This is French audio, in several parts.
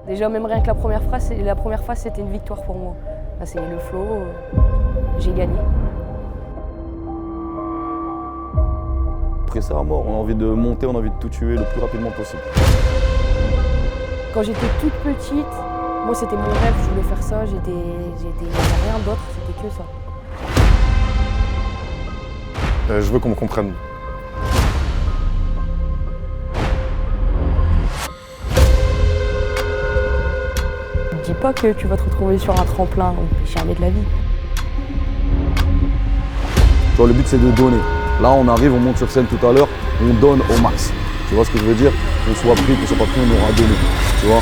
Déjà, même rien que la première phase, c'était une victoire pour moi. Là, c'est le flow, j'ai gagné. Pressé à mort, on a envie de monter, on a envie de tout tuer le plus rapidement possible. Quand j'étais toute petite, moi c'était mon rêve, je voulais faire ça, il n'y avait rien d'autre, c'était que ça. Je veux qu'on me comprenne. Dis pas que tu vas te retrouver sur un tremplin, jamais de la vie. Tu vois, le but c'est de donner. Là on arrive, on monte sur scène tout à l'heure, on donne au max. Tu vois ce que je veux dire? Qu'on soit pris, qu'on soit pas pris, on aura donné. Tu vois?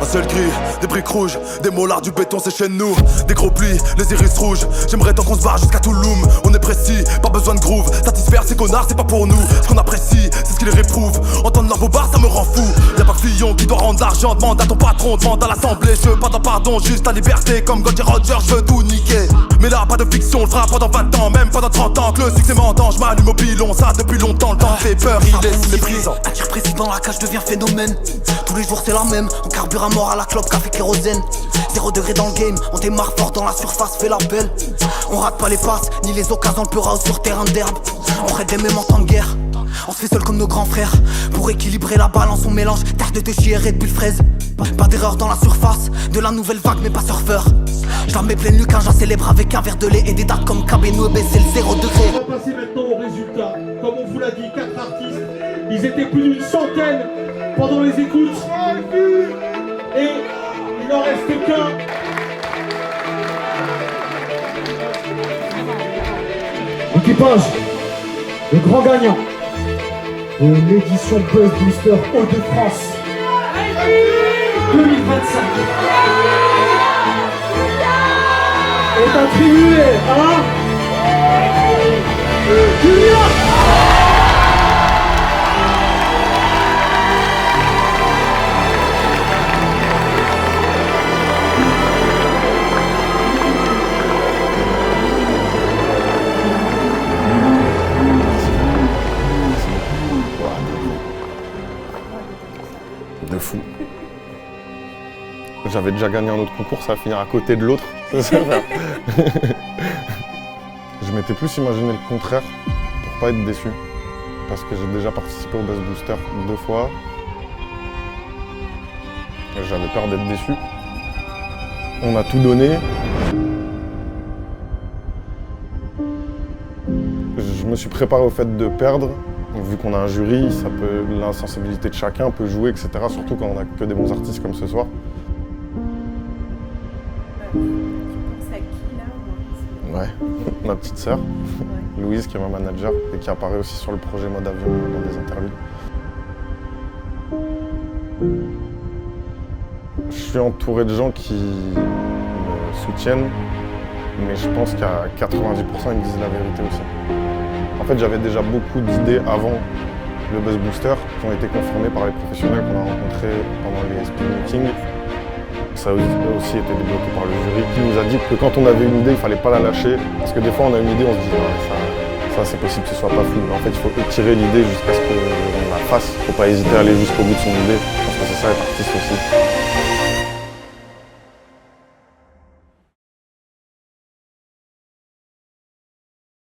Un seul cri, des briques rouges, des mollards, du béton, c'est chez nous. Des gros plis, les iris rouges. J'aimerais tant qu'on se barre jusqu'à Touloum. On est précis, pas besoin de groove. Satisfaire ces connards, c'est pas pour nous. Ce qu'on apprécie, c'est ce qui les réprouve. Entendre leur bobard, ça me rend fou. Y'a pas que Fillon qui doit rendre l'argent. Demande à ton patron, demande à l'assemblée. Je veux pas d'un pardon, juste la liberté. Comme Goldie Roger, je veux tout niquer. Mais là, pas de fiction, on le fera pendant 20 ans, même pendant 30 ans. Que le succès m'entend, je m'allume au pilon. Ça depuis longtemps, le temps fait peur, il est sous les prisons. Attire précis dans la cage devient phénomène. Tous les jours c'est la même, on carbure à mort à la clope, café kérosène. 0 degré dans le game, on démarre fort dans la surface, fait la belle. On rate pas les passes, ni les occasions, le peur sur terrain d'herbe. On raide les mêmes en temps de guerre, on se fait seul comme nos grands frères. Pour équilibrer la balance, on mélange terre de chier et Red Bull fraise. Pas d'erreur dans la surface, de la nouvelle vague mais pas surfeur. Je la mets pleine lucarne, j'en célèbre avec un verre de lait et des dates comme Cabeno et c'est le 0 degré. On va passer maintenant au résultat. Comme on vous l'a dit, 4 artistes, ils étaient plus d'une centaine pendant les écoutes. Et il n'en reste qu'un. Équipage, le grand gagnant de l'édition Buzz Booster Hauts-de-France 2025 est attribué à Julien. De fou. J'avais déjà gagné un autre concours, ça va finir à côté de l'autre. Je m'étais plus imaginé le contraire pour pas être déçu. Parce que j'ai déjà participé au Buzz Booster 2 fois. J'avais peur d'être déçu. On a tout donné. Je me suis préparé au fait de perdre. Vu qu'on a un jury, l'insensibilité de chacun peut jouer, etc. Surtout quand on a que des bons artistes comme ce soir. Ouais, ma petite sœur, Louise, qui est ma manager et qui apparaît aussi sur le projet Mode Avion dans des interludes. Je suis entouré de gens qui me soutiennent, mais je pense qu'à 90% ils me disent la vérité aussi. En fait, j'avais déjà beaucoup d'idées avant le Buzz Booster qui ont été confirmées par les professionnels qu'on a rencontrés pendant les speed meetings. Ça a aussi été débloqué par le jury qui nous a dit que quand on avait une idée, il ne fallait pas la lâcher. Parce que des fois, on a une idée, on se dit ça c'est possible que ce soit pas fou. Mais en fait, il faut étirer l'idée jusqu'à ce qu'on la fasse. Il ne faut pas hésiter à aller jusqu'au bout de son idée. Je pense que c'est ça être artiste aussi.